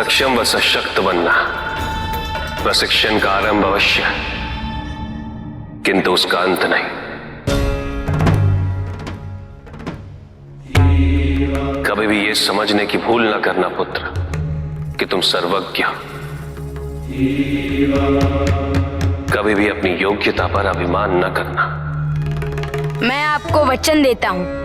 सक्षम व सशक्त बनना प्रशिक्षण का आरंभ अवश्य है, किंतु उसका अंत नहीं। कभी भी यह समझने की भूल न करना पुत्र कि तुम सर्वज्ञ हो। कभी भी अपनी योग्यता पर अभिमान न करना। मैं आपको वचन देता हूँ।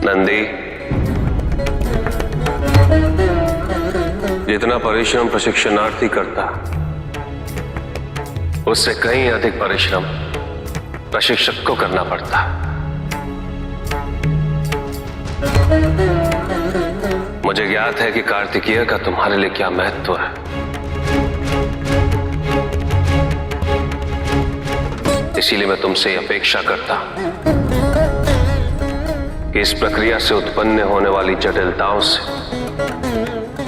नंदी, जितना परिश्रम प्रशिक्षणार्थी करता उससे कहीं अधिक परिश्रम प्रशिक्षक को करना पड़ता। मुझे ज्ञात है कि कार्तिकेय का तुम्हारे लिए क्या महत्व है। इसीलिए मैं तुमसे अपेक्षा करता हूं कि इस प्रक्रिया से उत्पन्न होने वाली जटिलताओं से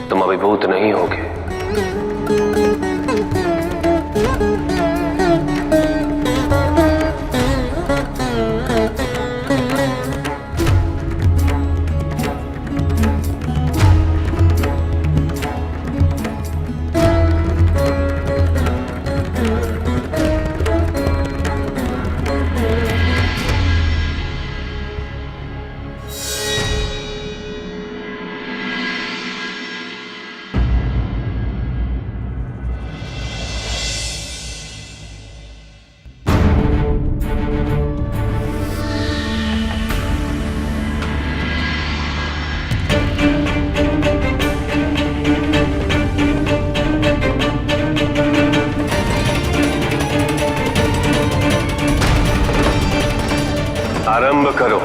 तुम अभिभूत नहीं होगे। आरंभ करो।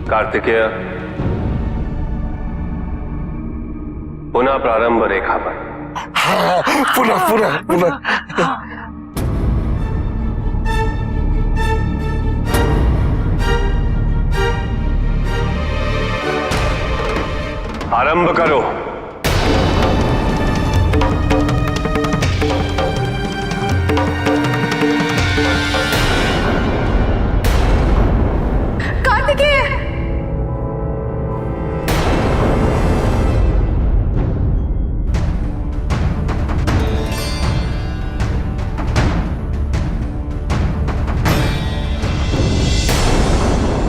कार्तिकेय, पुनः प्रारंभ रेखा पर। हाँ, पुनः पुनः पुनः। आरंभ करो।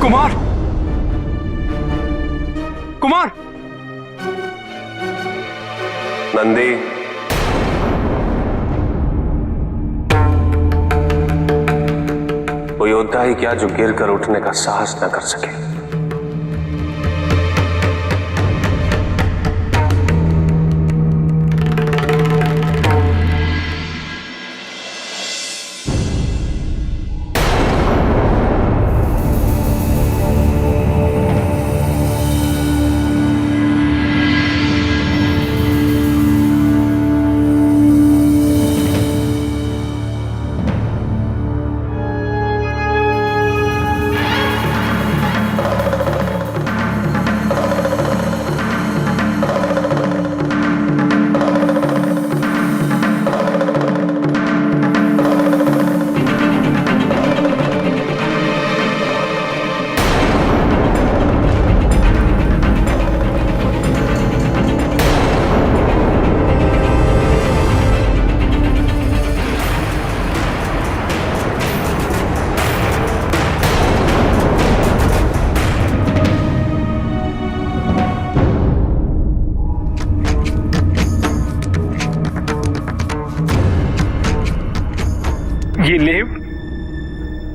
कुमार, कुमार। नंदी, वो योद्धा ही क्या जो गिर कर उठने का साहस न कर सके। ये लेव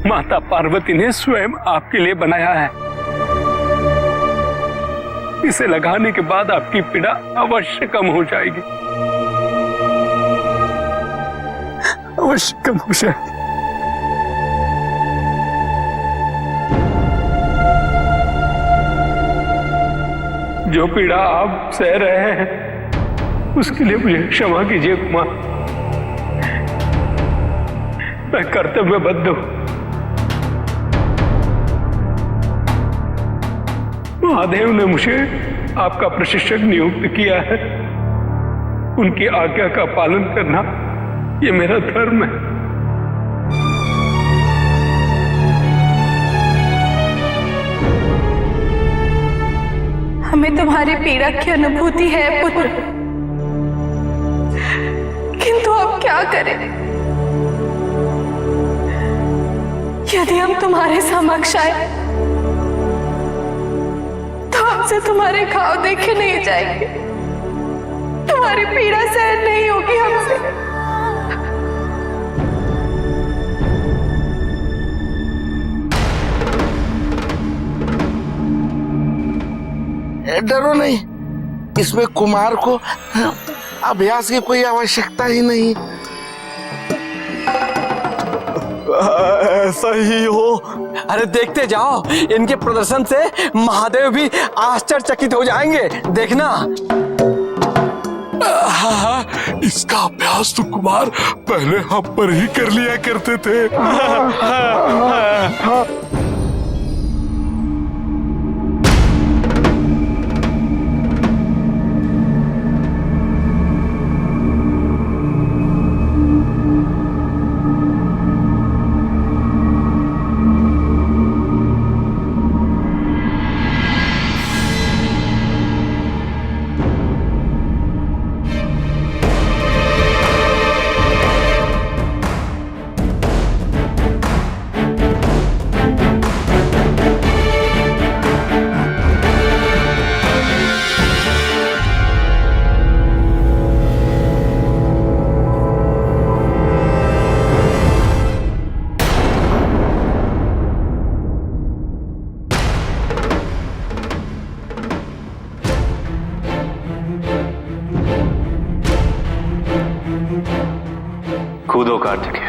माता पार्वती ने स्वयं आपके लिए बनाया है। इसे लगाने के बाद आपकी पीड़ा अवश्य कम हो जाएगी, अवश्य कम हो जाएगी। जो पीड़ा आप सह रहे हैं उसके लिए मुझे क्षमा कीजिए कुमार। मैं कर्तव्यबद्ध हूं। महादेव ने मुझे आपका प्रशिक्षक नियुक्त किया है। उनकी आज्ञा का पालन करना ये मेरा धर्म है। हमें तुम्हारी पीड़ा की अनुभूति है पुत्र, किंतु अब क्या करें? यदि हम तुम्हारे समक्ष आए तो हमसे तुम्हारे घाव देखे नहीं जाएंगे, तुम्हारी पीड़ा सहन नहीं होगी हमसे। डरो नहीं, इसमें कुमार को अभ्यास की कोई आवश्यकता ही नहीं। ऐसा ही हो। अरे देखते जाओ, इनके प्रदर्शन से महादेव भी आश्चर्यचकित हो जाएंगे, देखना। हाँ, इसका अभ्यास तो कुमार पहले हम पर ही कर लिया करते थे। कूदो कार्तिकेय।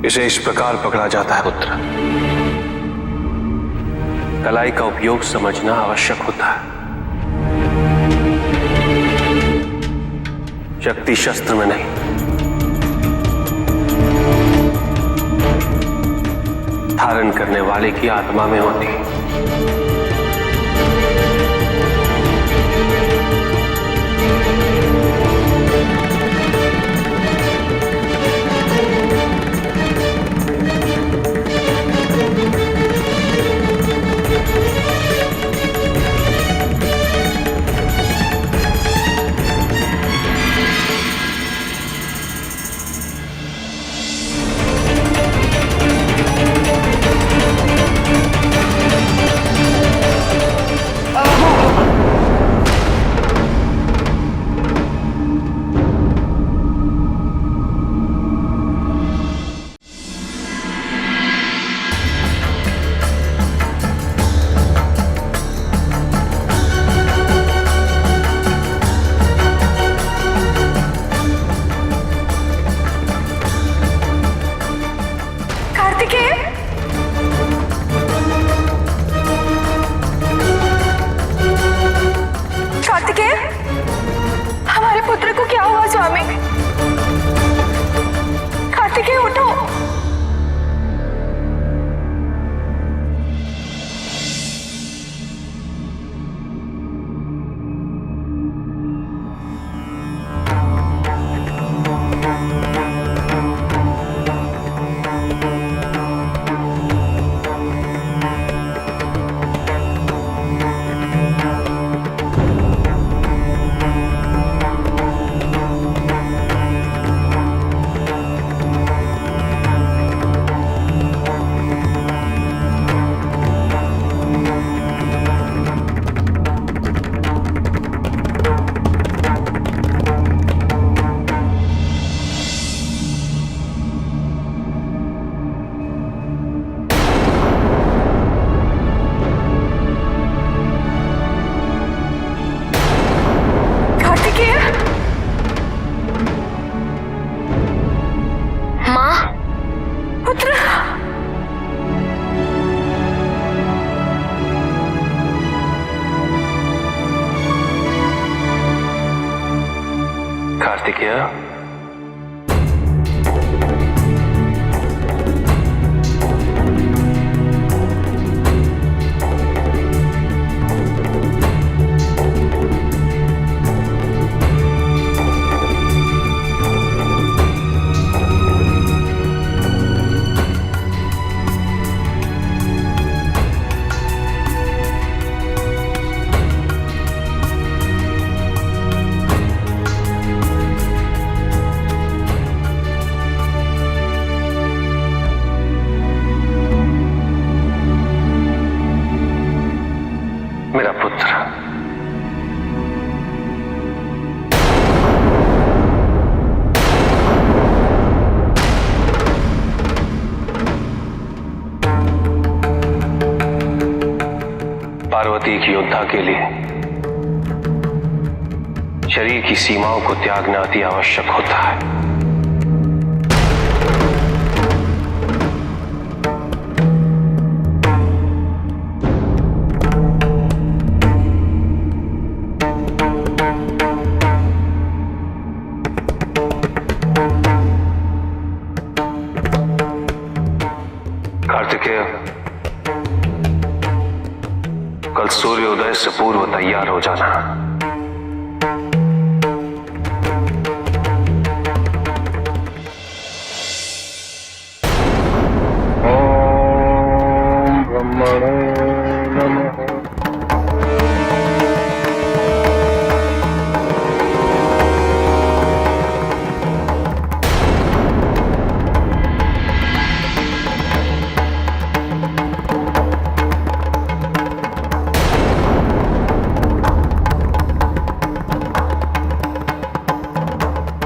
इसे इस प्रकार पकड़ा जाता है पुत्र। कलाई का उपयोग समझना आवश्यक होता है। शक्ति शस्त्र में नहीं, धारण करने वाले की आत्मा में होती है। कार्तिकेय, मेरा पुत्र, पार्वती की योद्धा के लिए शरीर की सीमाओं को त्यागना अति आवश्यक होता है। कार्तिकेय, कल सूर्योदय से पूर्व तैयार हो जाना। ओम ब्रह्मणे नमः।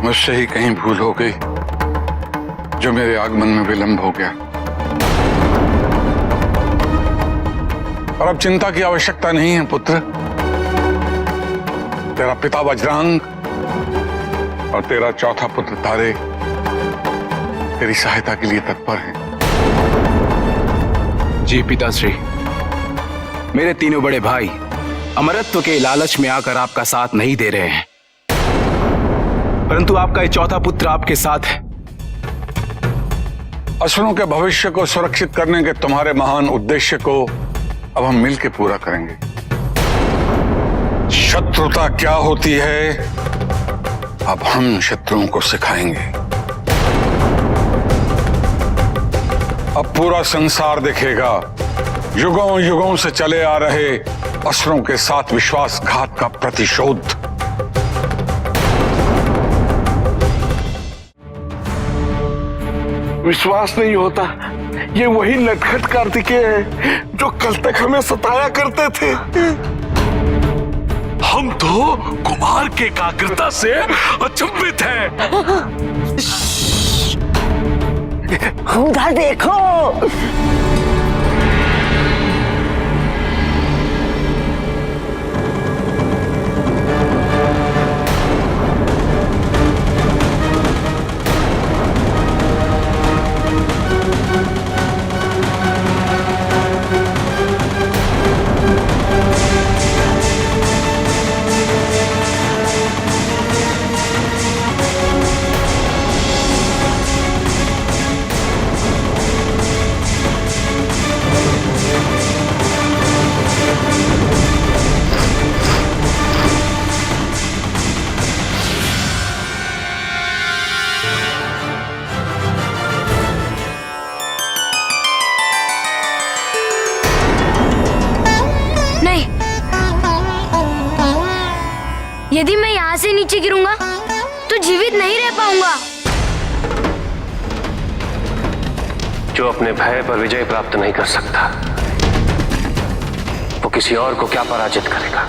मुझसे ही कहीं भूल हो गई जो मेरे आगमन में विलंब हो गया। और अब चिंता की आवश्यकता नहीं है पुत्र। तेरा पिता वज्रांग और तेरा चौथा पुत्र तारे तेरी सहायता के लिए तत्पर हैं। जी पिताश्री, मेरे तीनों बड़े भाई अमरत्व के लालच में आकर आपका साथ नहीं दे रहे हैं, परंतु आपका ये चौथा पुत्र आपके साथ है। असुरों के भविष्य को सुरक्षित करने के तुम्हारे महान उद्देश्य को अब हम मिलकर पूरा करेंगे। शत्रुता क्या होती है अब हम शत्रुओं को सिखाएंगे। अब पूरा संसार देखेगा युगों युगों से चले आ रहे असुरों के साथ विश्वासघात का प्रतिशोध। विश्वास नहीं होता, ये वही नटखट कार्तिकेय है जो कल तक हमें सताया करते थे। हम तो कुमार के एकाग्रता से अचंभित हैं। उधर देखो। यदि मैं यहाँ से नीचे गिरूंगा तो जीवित नहीं रह पाऊंगा। जो अपने भय पर विजय प्राप्त नहीं कर सकता वो किसी और को क्या पराजित करेगा।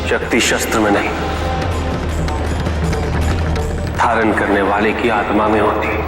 शक्ति शस्त्र में नहीं, धारण करने वाले की आत्मा में होती है।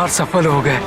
संस्कार सफल हो गए।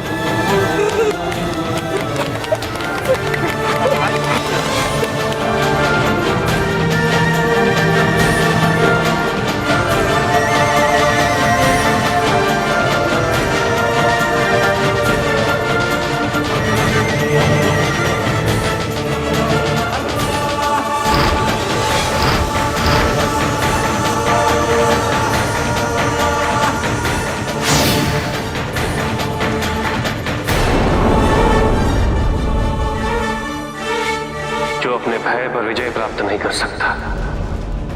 जो अपने भय पर विजय प्राप्त नहीं कर सकता,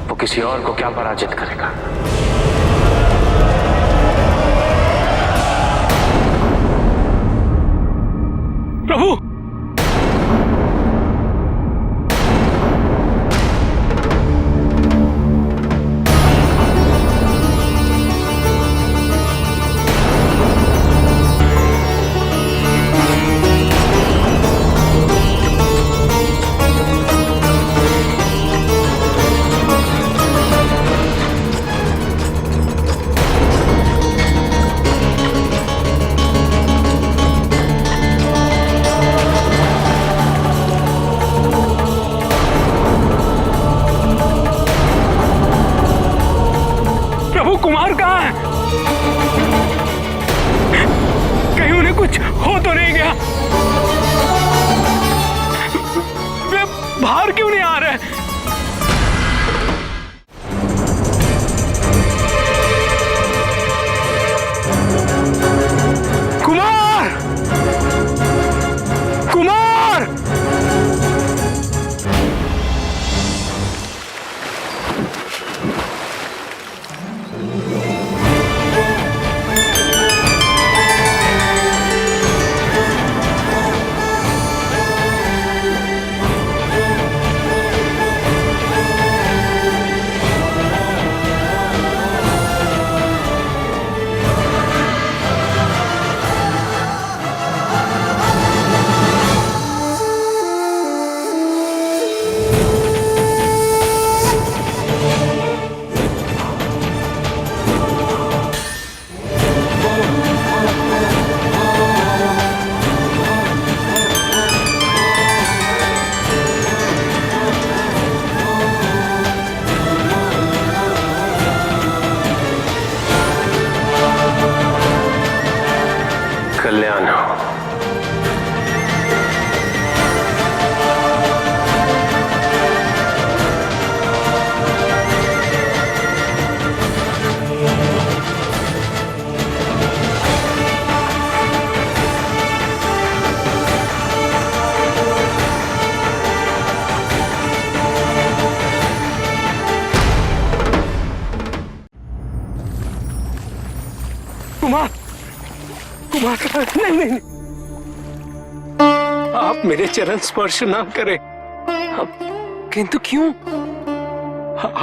वो किसी और को क्या पराजित करेगा। प्रभु, कुमार कहाँ है? कहीं उन्हें कुछ हो तो नहीं गया? वे बाहर क्यों नहीं आ रहे? कुमार! कुमार! कल्याण हो। कुमार! कुमार, नहीं नहीं नहीं, आप मेरे चरण स्पर्श ना करें। किंतु क्यों?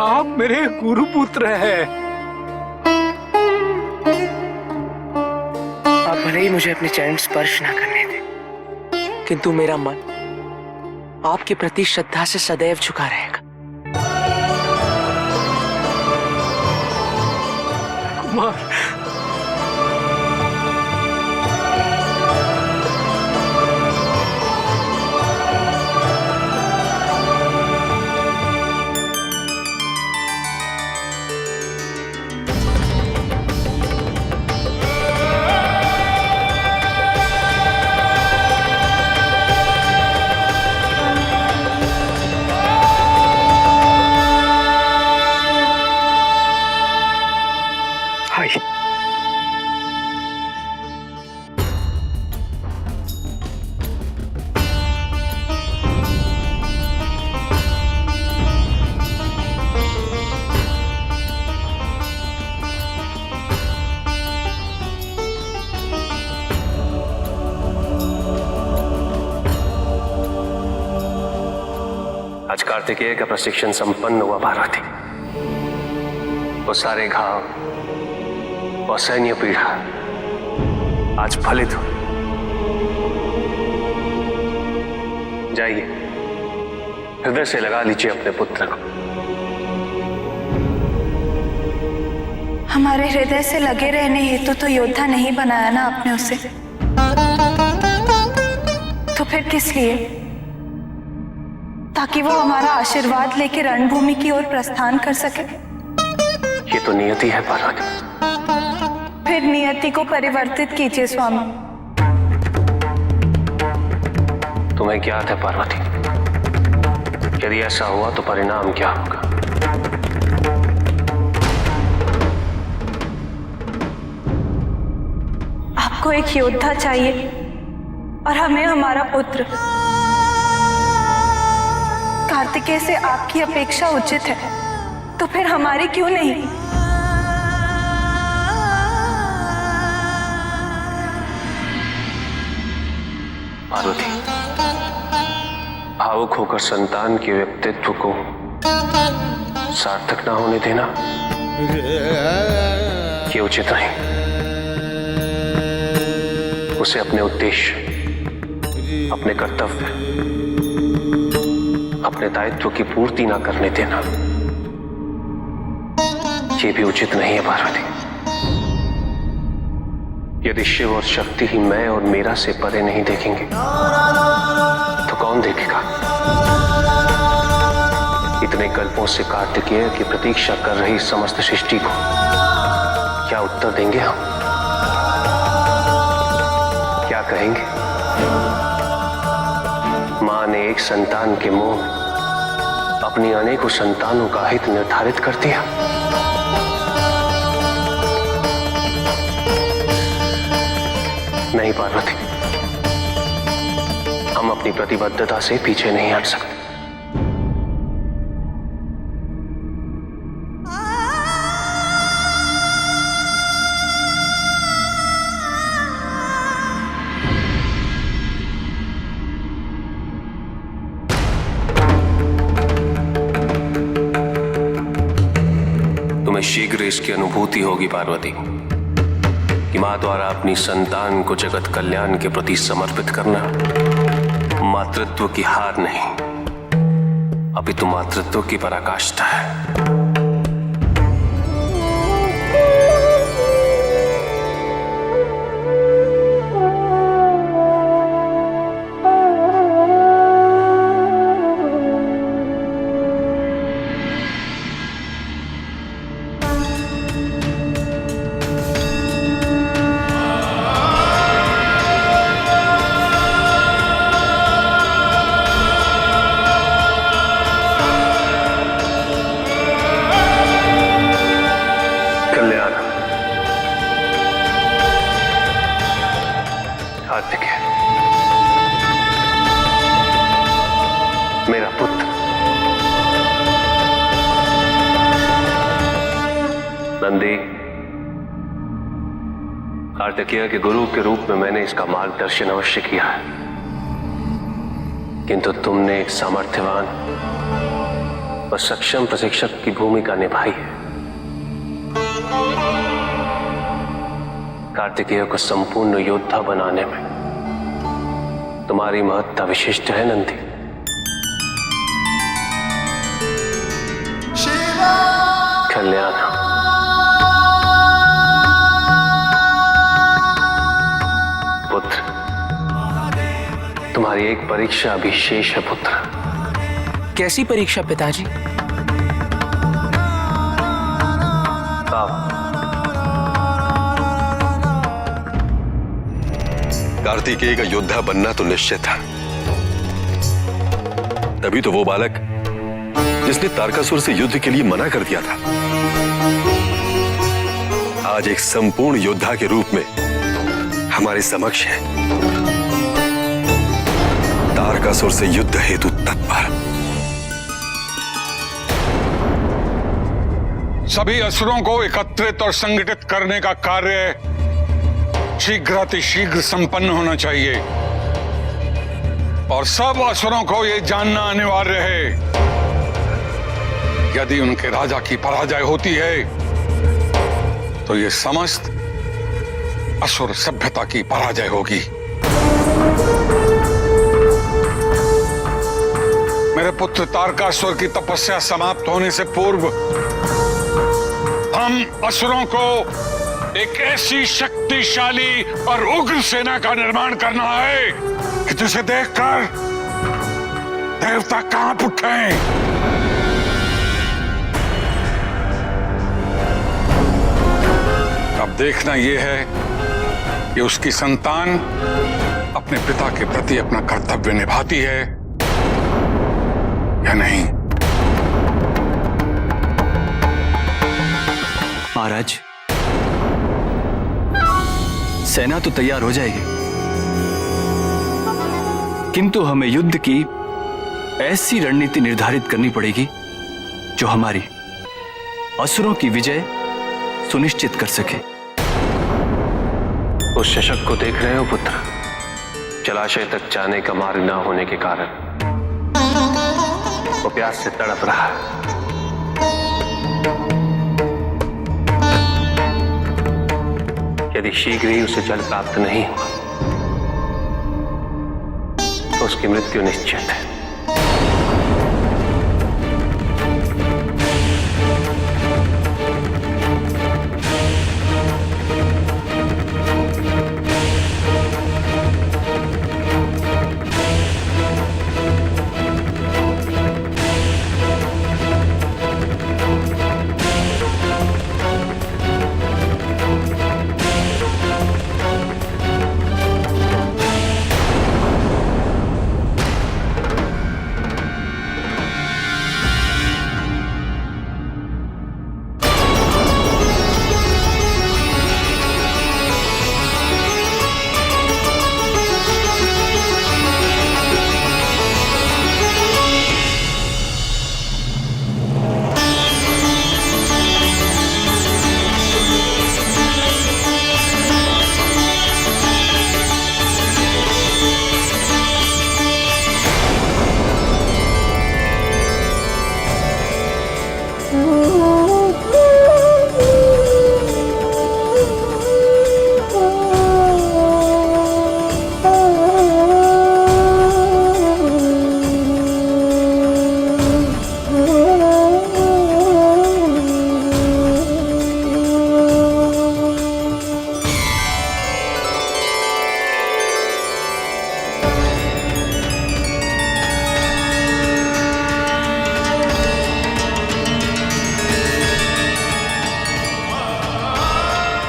आप मेरे गुरुपुत्र हैं। आप भले ही मुझे अपने चरण स्पर्श ना करने दें, किंतु मेरा मन आपके प्रति श्रद्धा से सदैव झुका रहेगा। कुमार, आज कार्तिकेय का प्रशिक्षण संपन्न हुआ पार्वती। वो सारे घाव और सैन्य पीड़ा आज फलित हो। जाइए, हृदय से लगा लीजिए अपने पुत्र को। हमारे हृदय से लगे रहने हेतु तो योद्धा नहीं बनाया ना आपने उसे, तो फिर किस लिए? ताकि वो हमारा आशीर्वाद लेकर रणभूमि की ओर प्रस्थान कर सके। ये तो नियति है पार्वती। फिर नियति को परिवर्तित कीजिए स्वामी। तुम्हें ज्ञात है पार्वती, यदि ऐसा हुआ तो परिणाम क्या होगा? आपको एक योद्धा चाहिए और हमें हमारा पुत्र। कार्तिकेय से आपकी अपेक्षा उचित है, तो फिर हमारी क्यों नहीं? पार्वती, भावुक होकर संतान के व्यक्तित्व को सार्थक ना होने देना ये उचित नहीं। उसे अपने उद्देश्य, अपने कर्तव्य, अपने दायित्व की पूर्ति ना करने देना ये भी उचित नहीं है पार्वती। यदि शिव और शक्ति ही मैं और मेरा से परे नहीं देखेंगे तो कौन देखेगा? इतने कल्पों से कार्तिकेय की प्रतीक्षा कर रही समस्त सृष्टि को क्या उत्तर देंगे हम? क्या कहेंगे? मां ने एक संतान के मोह में अपनी अनेकों संतानों का हित निर्धारित कर दिया। नहीं पार्वती, हम अपनी प्रतिबद्धता से पीछे नहीं हट सकते। तुम्हें शीघ्र इसकी अनुभूति होगी पार्वती कि मां द्वारा अपनी संतान को जगत कल्याण के प्रति समर्पित करना मातृत्व की हार नहीं, अपितु मातृत्व की पराकाष्ठा है। कार्तिकेय, मेरा पुत्र नंदी, कार्तिकेय के गुरु के रूप में मैंने इसका मार्गदर्शन अवश्य किया है, किंतु तुमने एक सामर्थ्यवान और सक्षम प्रशिक्षक की भूमिका निभाई है। कार्तिकेय को संपूर्ण योद्धा बनाने में तुम्हारी महत्ता विशिष्ट है नंदी। कल्याण, पुत्र, तुम्हारी एक परीक्षा अभी शेष है पुत्र। कैसी परीक्षा पिताजी? कार्तिकेय का योद्धा बनना तो निश्चित था। तभी तो वो बालक जिसने तारकासुर से युद्ध के लिए मना कर दिया था, आज एक संपूर्ण योद्धा के रूप में हमारे समक्ष है, तारकासुर से युद्ध हेतु तत्पर। सभी असुरों को एकत्रित और संगठित करने का कार्य शीघ्रातिशीघ्र संपन्न होना चाहिए और सब असुरों को यह जानना अनिवार्य है, यदि उनके राजा की पराजय होती है तो ये समस्त असुर सभ्यता की पराजय होगी। मेरे पुत्र तारकासुर की तपस्या समाप्त होने से पूर्व हम असुरों को एक ऐसी शक्तिशाली और उग्र सेना का निर्माण करना है कि जिसे देखकर देवता कांप उठें। अब देखना यह है कि उसकी संतान अपने पिता के प्रति अपना कर्तव्य निभाती है या नहीं। महाराज, सेना तो तैयार हो जाएगी, किंतु हमें युद्ध की ऐसी रणनीति निर्धारित करनी पड़ेगी जो हमारी असुरों की विजय सुनिश्चित कर सके। उस शशक को देख रहे हो पुत्र? जलाशय तक जाने का मार्ग न होने के कारण वो प्यास से तड़प रहा है। यदि शीघ्र ही उसे जल प्राप्त नहीं हुआ तो उसकी मृत्यु निश्चित है।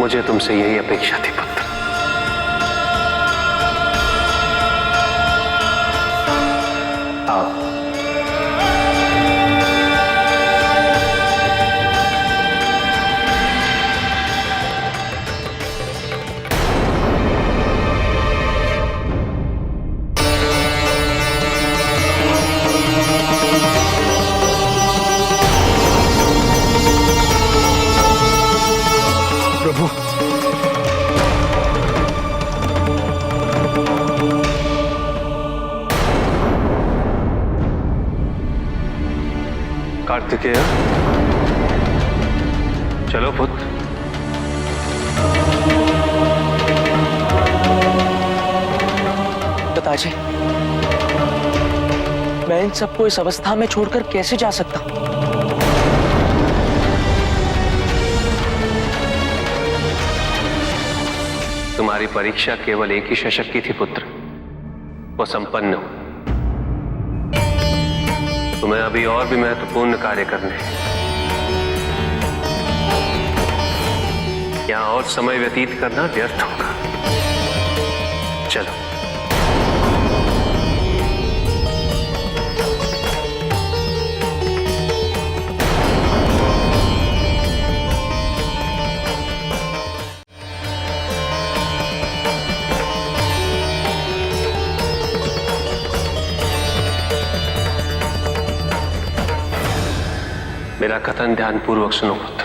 मुझे तुमसे यही अपेक्षा थी पुत्र। आओ। प्रभु, कार्तिकेय, चलो पुत्र। पिताजी, मैं इन सबको इस अवस्था में छोड़कर कैसे जा सकता हूं? तुम्हारी परीक्षा केवल एक ही शशक की थी पुत्र, वो संपन्न हो। तुम्हें अभी और भी महत्वपूर्ण कार्य करने हैं। यहां और समय व्यतीत करना व्यर्थ होगा। चलो। मेरा कथन ध्यानपूर्वक सुनो पुत्र।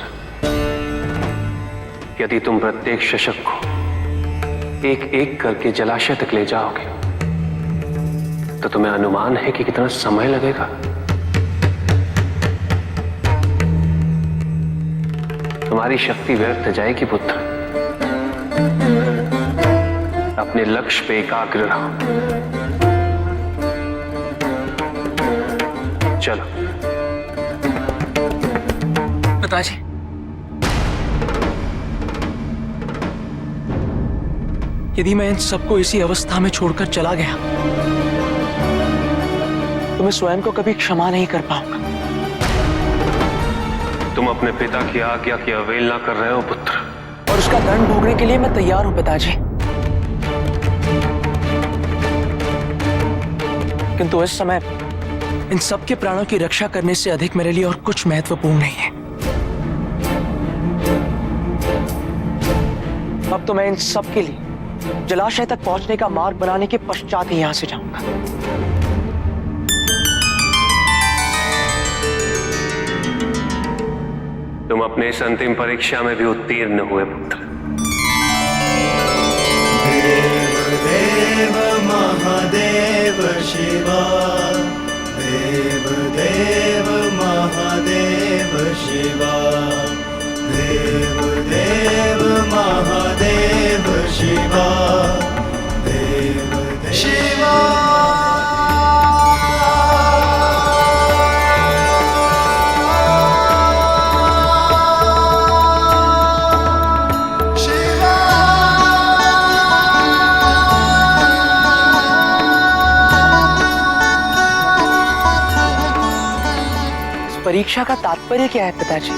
यदि तुम प्रत्येक शशक को एक एक करके जलाशय तक ले जाओगे तो तुम्हें अनुमान है कि कितना समय लगेगा। तुम्हारी शक्ति व्यर्थ जाएगी पुत्र। अपने लक्ष्य पे एकाग्र रहो। पिताजी, यदि मैं इन सबको इसी अवस्था में छोड़कर चला गया तो मैं स्वयं को कभी क्षमा नहीं कर पाऊंगा। तुम अपने पिता की आज्ञा की अवहेलना कर रहे हो पुत्र, और उसका दंड भोगने के लिए मैं तैयार हूं पिताजी। किंतु इस समय इन सबके प्राणों की रक्षा करने से अधिक मेरे लिए और कुछ महत्वपूर्ण नहीं है। अब तो मैं इन सब के लिए जलाशय तक पहुंचने का मार्ग बनाने के पश्चात ही यहां से जाऊंगा। तुम अपने इस अंतिम परीक्षा में भी उत्तीर्ण हुए पुत्र। देव महादेव शिवा, देव देव महादेव शिवा, देव देव महादेव शिवा, देव देव शिवा। परीक्षा का तात्पर्य क्या है पिताजी?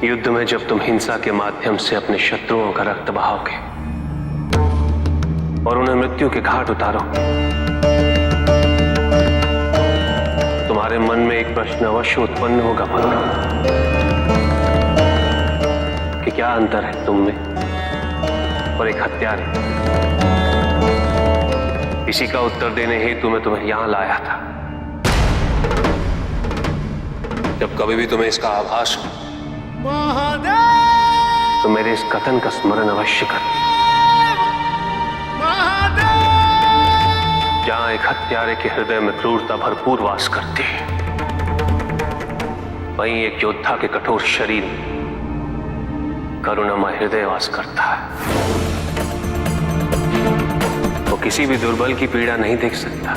युद्ध में जब तुम हिंसा के माध्यम से अपने शत्रुओं का रक्त बहाओगे और उन्हें मृत्यु के घाट उतारो, तुम्हारे मन में एक प्रश्न अवश्य उत्पन्न होगा पुत्र, कि क्या अंतर है तुम में और एक हत्यारे। इसी का उत्तर देने हेतु मैं तुम्हें यहां लाया था। जब कभी भी तुम्हें इसका आभास हो तो मेरे इस कथन का स्मरण अवश्य कर। जहां एक हत्यारे के हृदय में क्रूरता भरपूर वास करती है, वहीं एक योद्धा के कठोर शरीर में करुणामय हृदय वास करता है। वो किसी भी दुर्बल की पीड़ा नहीं देख सकता,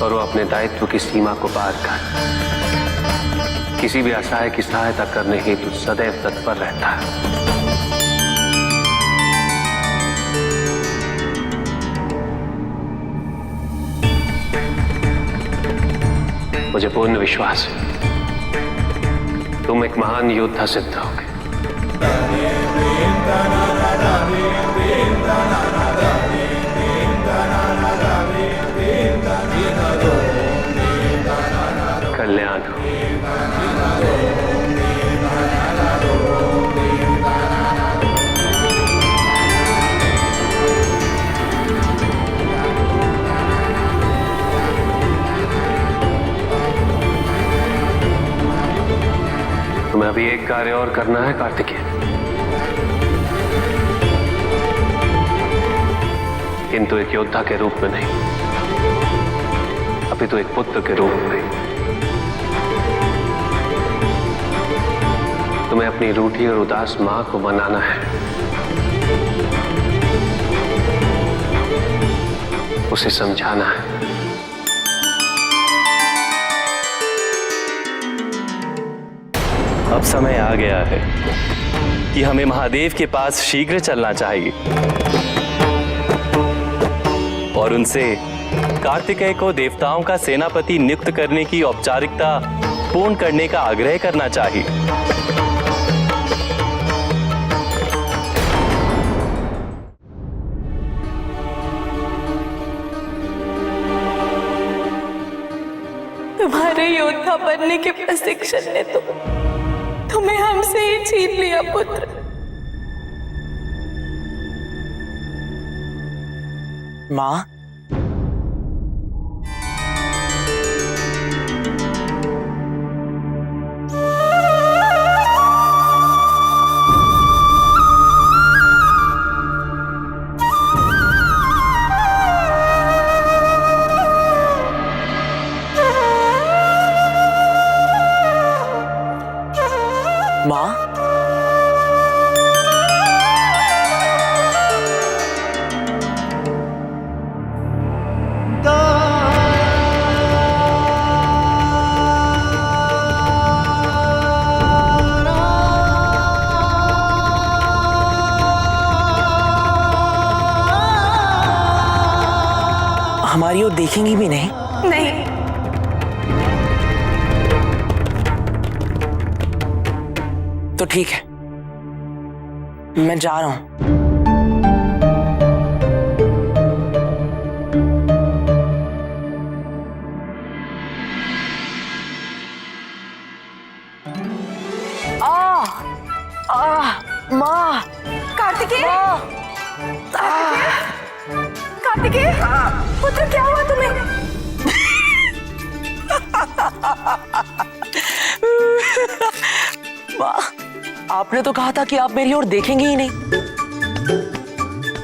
और वो अपने दायित्व की सीमा को पार कर किसी भी असहाय की सहायता करने हेतु सदैव तत्पर रहता है। मुझे पूर्ण विश्वास है तुम एक महान योद्धा सिद्ध होगे। कल्याण हो। तुम्हें अभी एक कार्य और करना है कार्तिकेय, किंतु एक योद्धा के रूप में नहीं, अभी तो एक पुत्र के रूप में। तुम्हें अपनी रूठी और उदास मां को मनाना है, उसे समझाना है। अब समय आ गया है कि हमें महादेव के पास शीघ्र चलना चाहिए और उनसे कार्तिकेय को देवताओं का सेनापति नियुक्त करने की औपचारिकता पूर्ण करने का आग्रह करना चाहिए। तुम्हारे योद्धा बनने के प्रशिक्षण ने तो तुम्हें हमसे ही छीन लिया पुत्र। मां, मां, मेरी ओर देखेंगी भी नहीं? नहीं। तो ठीक है, मैं जा रहा हूं। माँ, कार्तिकेय, कार्तिकेय, पुत्र क्या हुआ तुम्हें? माँ, आपने तो कहा था कि आप मेरी ओर देखेंगे ही नहीं,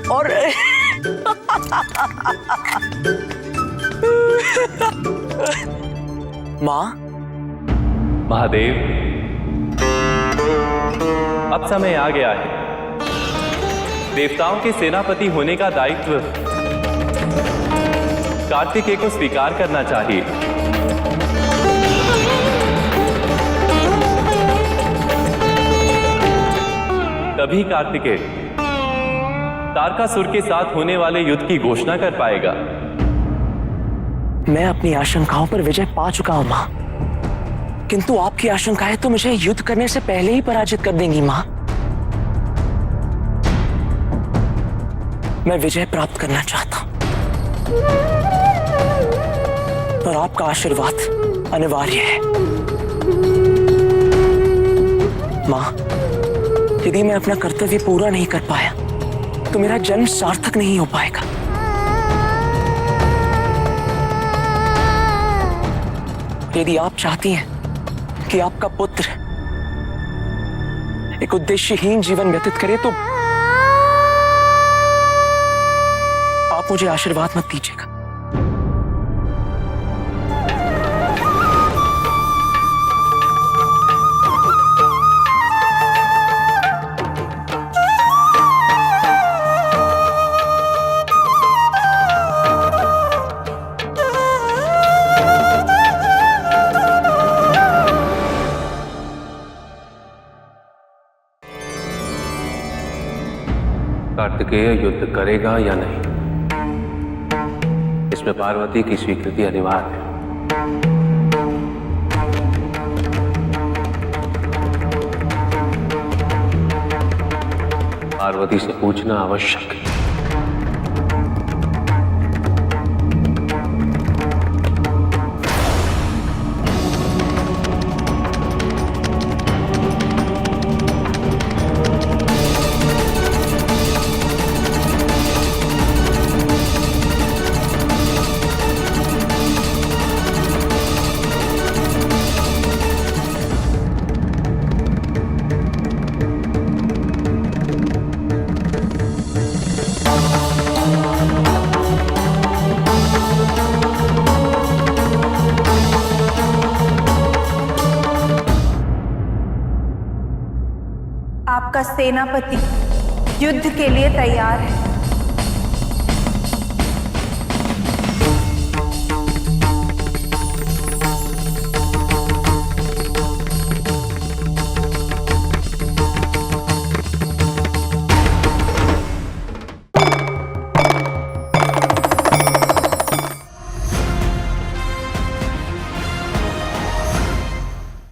और माँ। महादेव, अब समय आ गया है। देवताओं के सेनापति होने का दायित्व कार्तिकेय को स्वीकार करना चाहिए। तभी कार्तिकेय तारकासुर के साथ होने वाले युद्ध की घोषणा कर पाएगा। मैं अपनी आशंकाओं पर विजय पा चुका हूं माँ, किंतु आपकी आशंकाएं तो मुझे युद्ध करने से पहले ही पराजित कर देंगी माँ। मैं विजय प्राप्त करना चाहता हूं, और आपका आशीर्वाद अनिवार्य है। माँ, यदि मैं अपना कर्तव्य पूरा नहीं कर पाया तो मेरा जन्म सार्थक नहीं हो पाएगा। यदि आप चाहती हैं कि आपका पुत्र एक उद्देश्यहीन जीवन व्यतीत करे तो आप मुझे आशीर्वाद मत दीजिएगा। कार्तिकेय युद्ध करेगा या नहीं, इसमें पार्वती की स्वीकृति अनिवार्य है। पार्वती से पूछना आवश्यक है। आपका सेनापति युद्ध के लिए तैयार है।